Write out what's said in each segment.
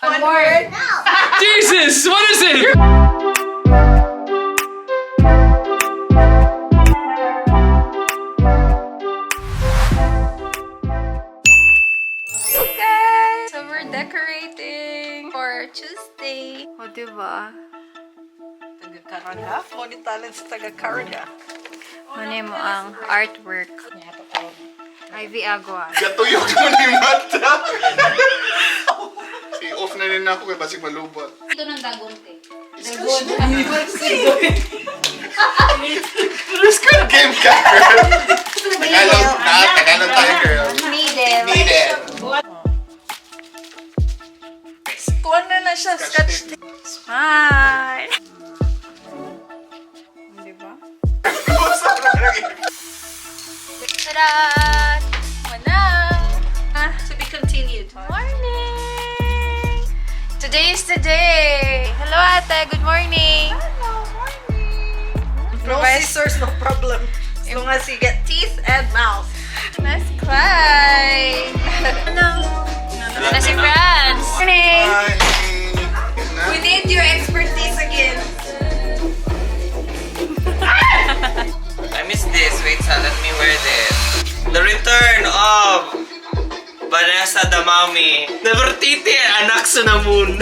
One word. Jesus, what is it? Okay, so we're decorating for Tuesday. O, diba? Taga-Canada? Mo ni talent sa taga-Canada. Ano mo ang artwork? Ivy Agua. Gatuyok mo ni mata. I-off na rin ako kaya basig malubot. Ito ng dagong te. Let's go game ka, girl. Tagalog tayo, girl. Needed. Kuha na siya, sketch tape. Smile! Diba? Tada! Wala! To be continued. Morning! Today is the day! Hello, ate! Good morning! Hello, morning. No scissors, no problem. As long as you get teeth and mouth. Let's climb! Ano? Na si Franz! Morning! We need your expertise again. I miss this. Wait, let me wear this. The return of Vanessa the Mommy. Nefertiti, anak sa namun.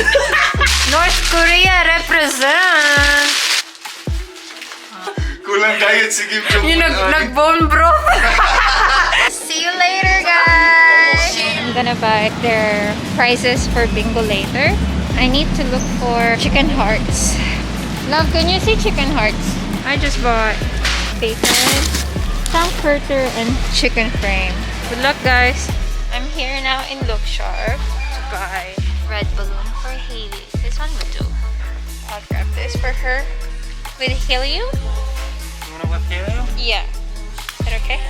North Korea represent! Kulang diet si Kim Jong-un. Yung nag-bone bro! See you later, guys! I'm gonna buy their prices for bingo later. I need to look for chicken hearts. Love, can you see chicken hearts? I just bought bacon, frankfurter, and chicken frame. Good luck, guys! I'm here now in Look Sharp to buy red balloon for Haley. This one would do. I'll grab this for her. With helium? You wanna whip helium? Yeah. Is that okay?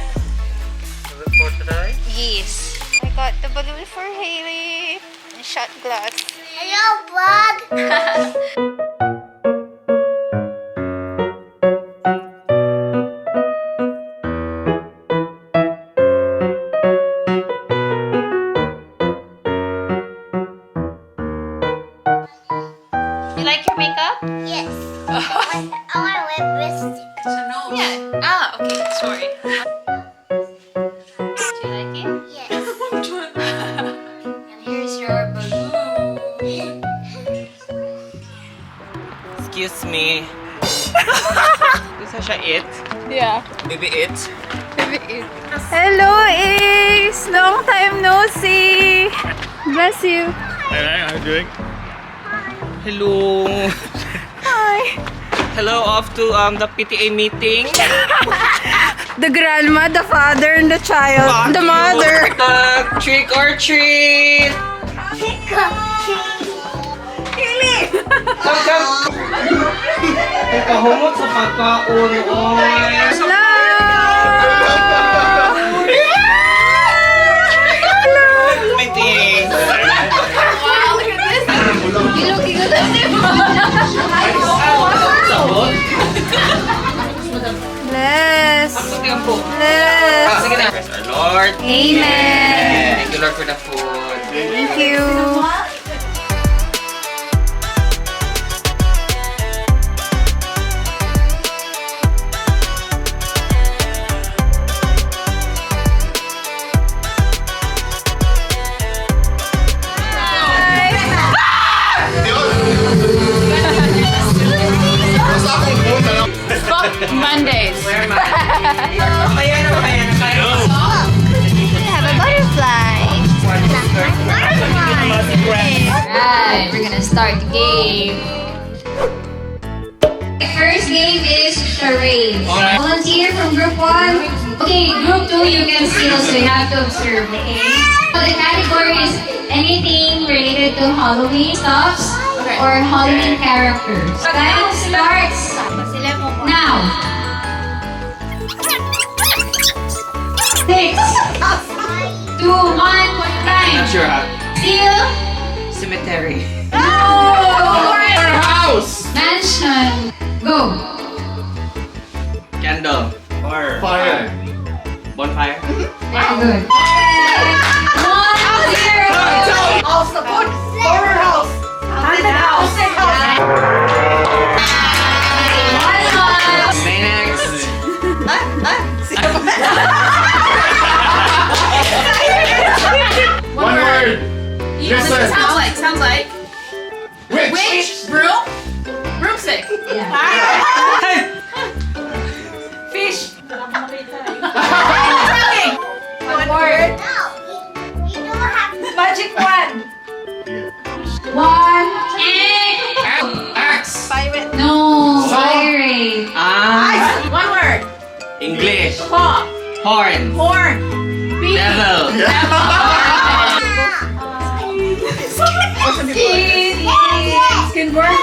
Is it for today? Yes. I got the balloon for Haley. And shot glass. Hello, bud. You like your makeup? Yes. I want to wear lipstick. Yeah. Ah, okay. Sorry. Do you like it? Yes. And here's your balloon. Excuse me. Isa siya it? Yeah. Maybe it? Hello, Ace! Long time no see! Bless you. Hey, how are you doing? Hello. Hi. Hello, off to the PTA meeting. The grandma, the father, and the child. The mother. Trick or treat. Kahumot sa pagkaon. Hello! My thing. Wow, look at this! You looking good at him! Bless! Bless! Sige na. Praise our Lord. Amen! Thank you, Lord, for the food. Thank you! Mondays. Where am I? Have a butterfly. Right, we're gonna start the game. The first game is charades. Volunteer from group 1. Okay, group 2 you can steal, so you have to observe, okay? So the category is anything related to Halloween stuffs or Halloween characters. Time starts now. 6, 2, 1, time. Not sure how. Steal. Cemetery. Our house. Mansion. Go. Candle. Fire. Bonfire. Very good. 1-0. House, the food. Horror house. Listen. Sounds like. Which? Broom. Broomstick. Fish. Trucking. One word. Magic wand. One. Egg. Axe. Pirate. No. Pirate. Ah. One word. English. Paw. Horn. Horn. Beak. Devil. Skin work.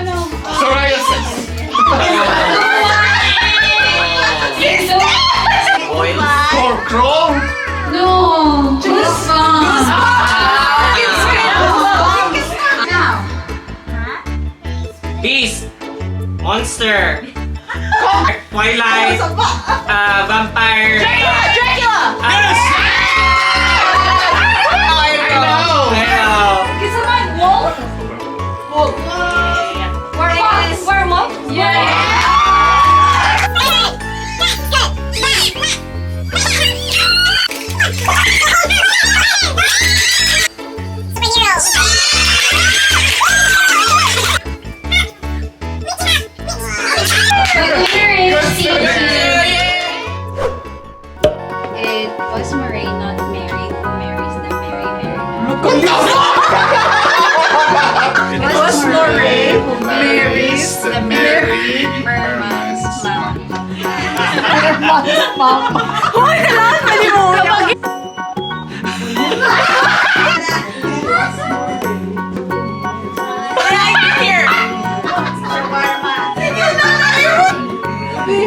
No. Psoriasis. Boil. Crow. No. Goosebumps. Now. Beast. Monster. Twilight. Vampire. Dracula. Yes! I know. Can someone wolf? Werewolf. The winner is C2. It was Murray, not Mary, who marries the Mary. It was Lorraine who marries the Mary. Merman's mom. Hoy, kailangan pa ni mo. I can hear. Mary,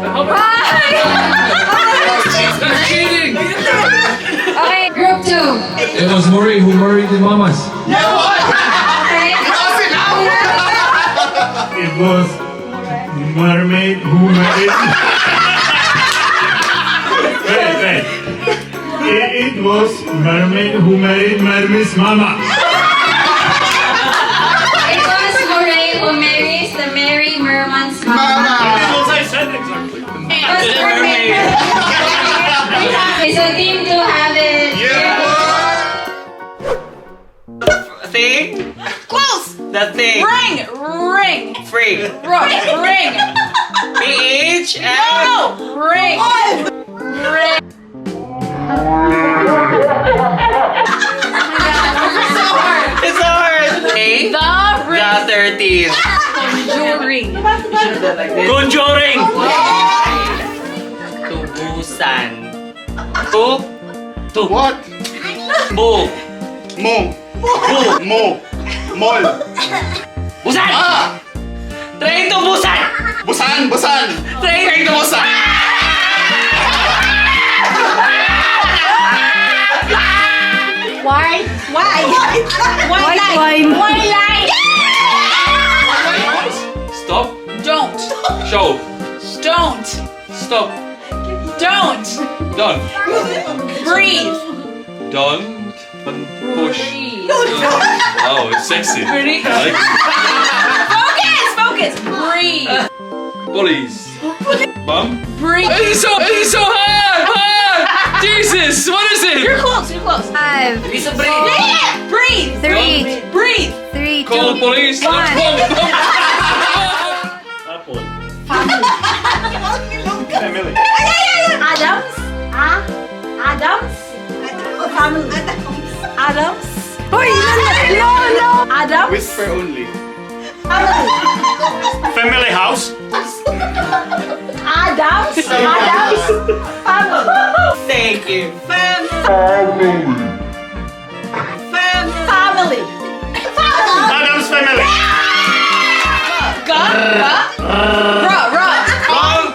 mama. That's cheating! Okay, group 2. It was Murray who married the mamas. It was mermaid who married. Wait. It was mermaid who married Mermaid's mama. It was Murray who marries the Mary Merman's mom. That's what I said exactly. It was Mermaid. Okay, so team 2 have it. Thing? Close. The thing. Ring. Free. Ring. PH and No. Ring. Ring. it's hard. A. The ring. The 13th. Conjuring. Conjuring. Tubusan. Tu. What? Bu. Mo. Mo. Mol. Busan. Ah! Train to Busan. Busan. Train to Busan. Why? Stop. Don't. Show. Don't. Stop. Don't. Done. Breathe. Don't push. Wow, it's sexy. Breathe. I like Focus. Breathe. Police. Bum. Breathe. It's so hard! Jesus, what is You're it? close. 5, It's a break. Breathe. 3, Breathe. 3, 2, Call police. One. Apple. Family. Adams. Adams. Family. Adams. Hoy, no. Adams. Whisper only. Family house. Adams. Family. Thank you. Family. Adam's family.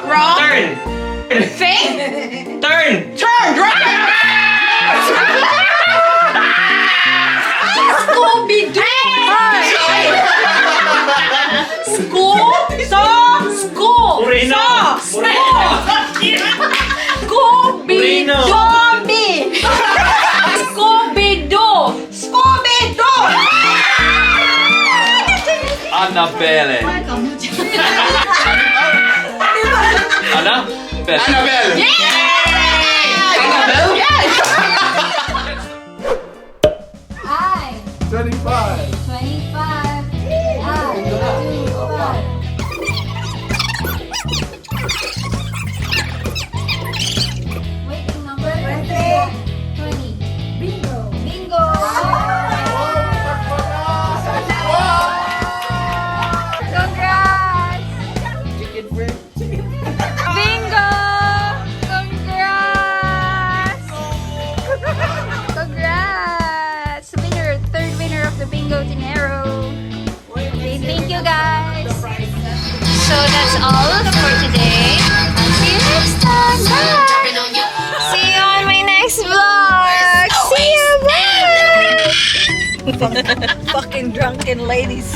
Wrong. Turn. Thing. Turn. Scooby-Doo. School. Moreno. Moreno. Scooby-Doo. Annabelle. Anna? Belle. Annabelle! Annabelle? Hi. 25. 25. Waiting number 20. Bingo. Bingo. Congrats! Bingo! Congrats! Congrats! Third winner of the bingo dinero. Okay, thank you guys. So that's all for today. See you next time. Bye! See you on my next vlog. See you. Bye! Fucking drunken ladies.